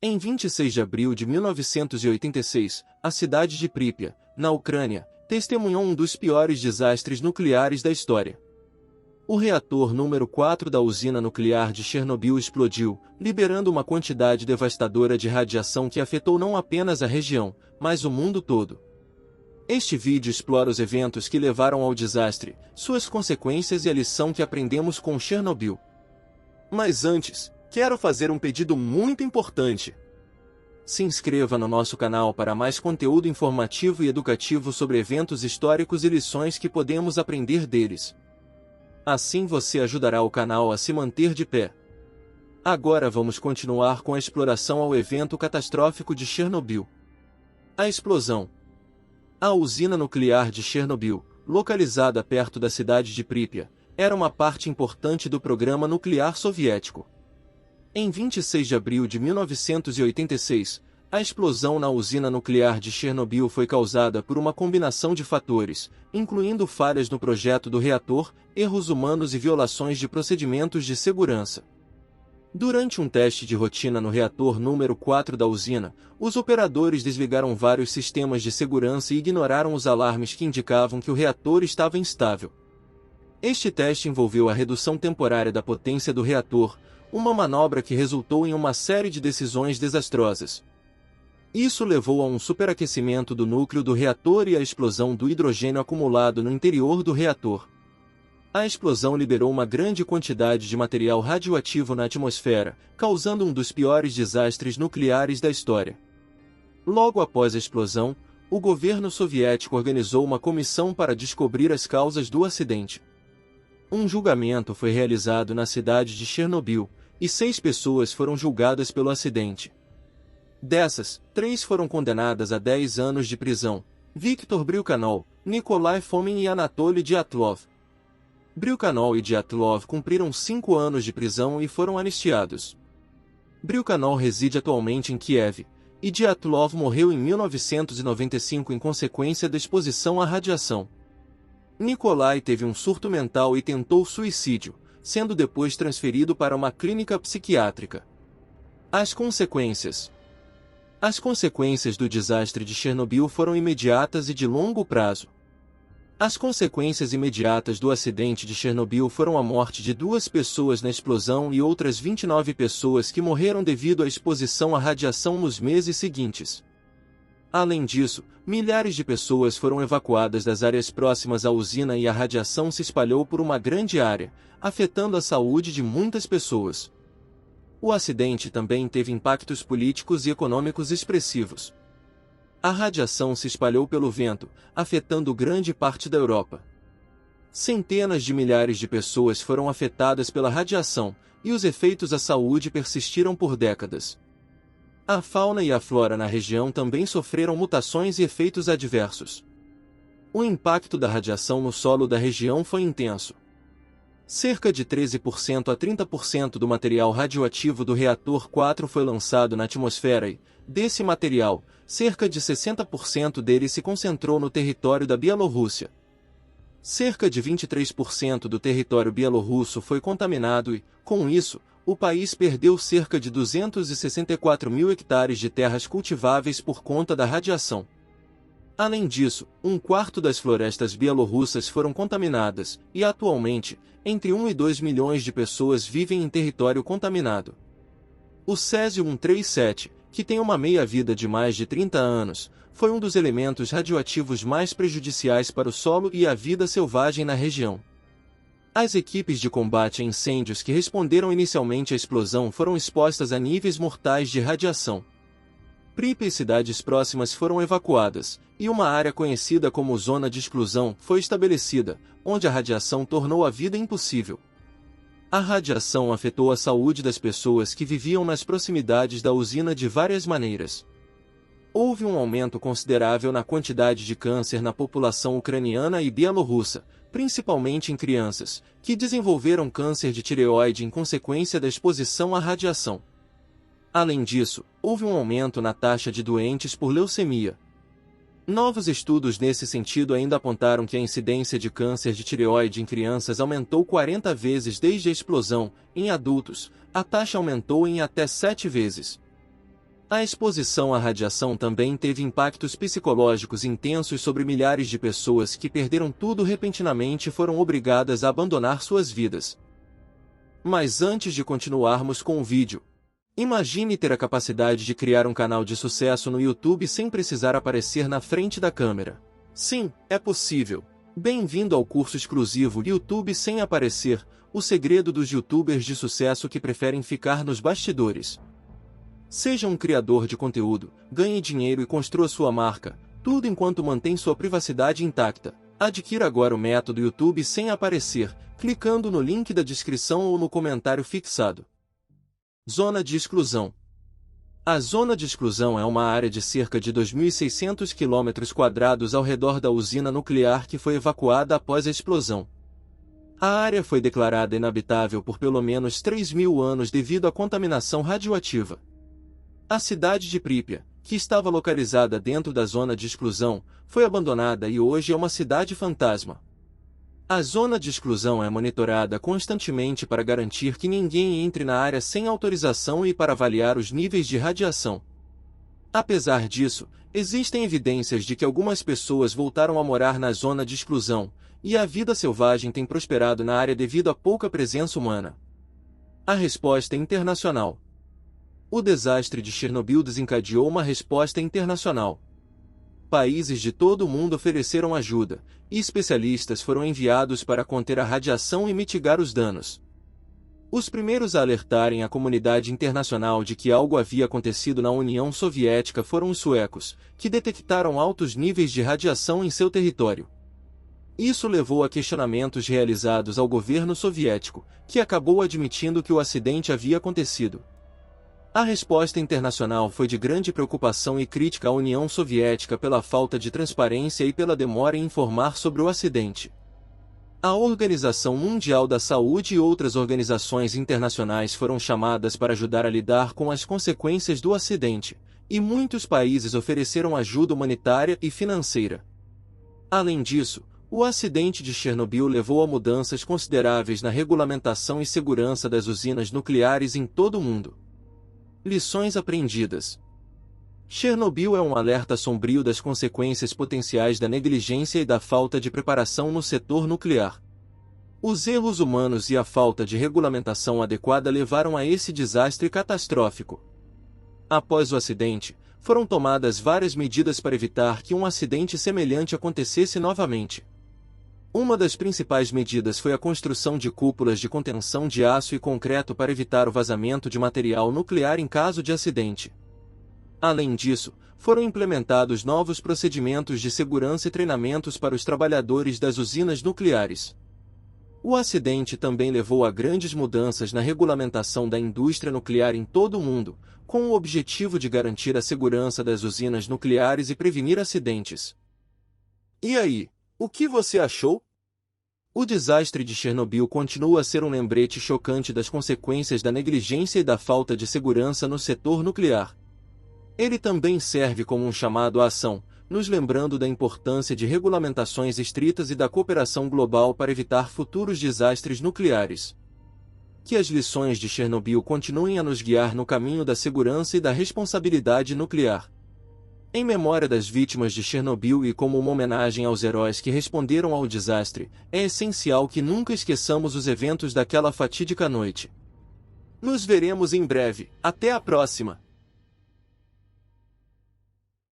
Em 26 de abril de 1986, a cidade de Pripyat, na Ucrânia, testemunhou um dos piores desastres nucleares da história. O reator número 4 da usina nuclear de Chernobyl explodiu, liberando uma quantidade devastadora de radiação que afetou não apenas a região, mas o mundo todo. Este vídeo explora os eventos que levaram ao desastre, suas consequências e a lição que aprendemos com Chernobyl. Mas antes, quero fazer um pedido muito importante. Se inscreva no nosso canal para mais conteúdo informativo e educativo sobre eventos históricos e lições que podemos aprender deles. Assim você ajudará o canal a se manter de pé. Agora vamos continuar com a exploração ao evento catastrófico de Chernobyl. A explosão. A usina nuclear de Chernobyl, localizada perto da cidade de Pripyat, era uma parte importante do programa nuclear soviético. Em 26 de abril de 1986, a explosão na usina nuclear de Chernobyl foi causada por uma combinação de fatores, incluindo falhas no projeto do reator, erros humanos e violações de procedimentos de segurança. Durante um teste de rotina no reator número 4 da usina, os operadores desligaram vários sistemas de segurança e ignoraram os alarmes que indicavam que o reator estava instável. Este teste envolveu a redução temporária da potência do reator, uma manobra que resultou em uma série de decisões desastrosas. Isso levou a um superaquecimento do núcleo do reator e à explosão do hidrogênio acumulado no interior do reator. A explosão liberou uma grande quantidade de material radioativo na atmosfera, causando um dos piores desastres nucleares da história. Logo após a explosão, o governo soviético organizou uma comissão para descobrir as causas do acidente. Um julgamento foi realizado na cidade de Chernobyl, e 6 pessoas foram julgadas pelo acidente. Dessas, 3 foram condenadas a 10 anos de prisão: Viktor Bryukhanov, Nikolai Fomin e Anatoly Dyatlov. Bryukhanov e Dyatlov cumpriram 5 anos de prisão e foram anistiados. Bryukhanov reside atualmente em Kiev, e Dyatlov morreu em 1995 em consequência da exposição à radiação. Nikolai teve um surto mental e tentou suicídio, sendo depois transferido para uma clínica psiquiátrica. As consequências. As consequências do desastre de Chernobyl foram imediatas e de longo prazo. As consequências imediatas do acidente de Chernobyl foram a morte de 2 pessoas na explosão e outras 29 pessoas que morreram devido à exposição à radiação nos meses seguintes. Além disso, milhares de pessoas foram evacuadas das áreas próximas à usina e a radiação se espalhou por uma grande área, afetando a saúde de muitas pessoas. O acidente também teve impactos políticos e econômicos expressivos. A radiação se espalhou pelo vento, afetando grande parte da Europa. Centenas de milhares de pessoas foram afetadas pela radiação, e os efeitos à saúde persistiram por décadas. A fauna e a flora na região também sofreram mutações e efeitos adversos. O impacto da radiação no solo da região foi intenso. Cerca de 13% a 30% do material radioativo do reator 4 foi lançado na atmosfera e, desse material, cerca de 60% dele se concentrou no território da Bielorrússia. Cerca de 23% do território bielorrusso foi contaminado e, com isso, o país perdeu cerca de 264 mil hectares de terras cultiváveis por conta da radiação. Além disso, 1/4 das florestas bielorrussas foram contaminadas, e atualmente, entre 1 e 2 milhões de pessoas vivem em território contaminado. O césio-137, que tem uma meia-vida de mais de 30 anos, foi um dos elementos radioativos mais prejudiciais para o solo e a vida selvagem na região. As equipes de combate a incêndios que responderam inicialmente à explosão foram expostas a níveis mortais de radiação. Pripyat e cidades próximas foram evacuadas, e uma área conhecida como zona de exclusão foi estabelecida, onde a radiação tornou a vida impossível. A radiação afetou a saúde das pessoas que viviam nas proximidades da usina de várias maneiras. Houve um aumento considerável na quantidade de câncer na população ucraniana e bielorrussa, principalmente em crianças, que desenvolveram câncer de tireoide em consequência da exposição à radiação. Além disso, houve um aumento na taxa de doentes por leucemia. Novos estudos nesse sentido ainda apontaram que a incidência de câncer de tireoide em crianças aumentou 40 vezes desde a explosão. Em adultos, a taxa aumentou em até 7 vezes. A exposição à radiação também teve impactos psicológicos intensos sobre milhares de pessoas que perderam tudo repentinamente e foram obrigadas a abandonar suas vidas. Mas antes de continuarmos com o vídeo, imagine ter a capacidade de criar um canal de sucesso no YouTube sem precisar aparecer na frente da câmera. Sim, é possível. Bem-vindo ao curso exclusivo YouTube sem aparecer, o segredo dos YouTubers de sucesso que preferem ficar nos bastidores. Seja um criador de conteúdo, ganhe dinheiro e construa sua marca, tudo enquanto mantém sua privacidade intacta. Adquira agora o método YouTube sem aparecer, clicando no link da descrição ou no comentário fixado. Zona de exclusão. A zona de exclusão é uma área de cerca de 2.600 km² ao redor da usina nuclear que foi evacuada após a explosão. A área foi declarada inabitável por pelo menos 3.000 anos devido à contaminação radioativa. A cidade de Pripyat, que estava localizada dentro da zona de exclusão, foi abandonada e hoje é uma cidade fantasma. A zona de exclusão é monitorada constantemente para garantir que ninguém entre na área sem autorização e para avaliar os níveis de radiação. Apesar disso, existem evidências de que algumas pessoas voltaram a morar na zona de exclusão, e a vida selvagem tem prosperado na área devido à pouca presença humana. A resposta internacional. O desastre de Chernobyl desencadeou uma resposta internacional. Países de todo o mundo ofereceram ajuda, e especialistas foram enviados para conter a radiação e mitigar os danos. Os primeiros a alertarem a comunidade internacional de que algo havia acontecido na União Soviética foram os suecos, que detectaram altos níveis de radiação em seu território. Isso levou a questionamentos realizados ao governo soviético, que acabou admitindo que o acidente havia acontecido. A resposta internacional foi de grande preocupação e crítica à União Soviética pela falta de transparência e pela demora em informar sobre o acidente. A Organização Mundial da Saúde e outras organizações internacionais foram chamadas para ajudar a lidar com as consequências do acidente, e muitos países ofereceram ajuda humanitária e financeira. Além disso, o acidente de Chernobyl levou a mudanças consideráveis na regulamentação e segurança das usinas nucleares em todo o mundo. Lições aprendidas. Chernobyl é um alerta sombrio das consequências potenciais da negligência e da falta de preparação no setor nuclear. Os erros humanos e a falta de regulamentação adequada levaram a esse desastre catastrófico. Após o acidente, foram tomadas várias medidas para evitar que um acidente semelhante acontecesse novamente. Uma das principais medidas foi a construção de cúpulas de contenção de aço e concreto para evitar o vazamento de material nuclear em caso de acidente. Além disso, foram implementados novos procedimentos de segurança e treinamentos para os trabalhadores das usinas nucleares. O acidente também levou a grandes mudanças na regulamentação da indústria nuclear em todo o mundo, com o objetivo de garantir a segurança das usinas nucleares e prevenir acidentes. E aí? O que você achou? O desastre de Chernobyl continua a ser um lembrete chocante das consequências da negligência e da falta de segurança no setor nuclear. Ele também serve como um chamado à ação, nos lembrando da importância de regulamentações estritas e da cooperação global para evitar futuros desastres nucleares. Que as lições de Chernobyl continuem a nos guiar no caminho da segurança e da responsabilidade nuclear. Em memória das vítimas de Chernobyl e como uma homenagem aos heróis que responderam ao desastre, é essencial que nunca esqueçamos os eventos daquela fatídica noite. Nos veremos em breve. Até a próxima!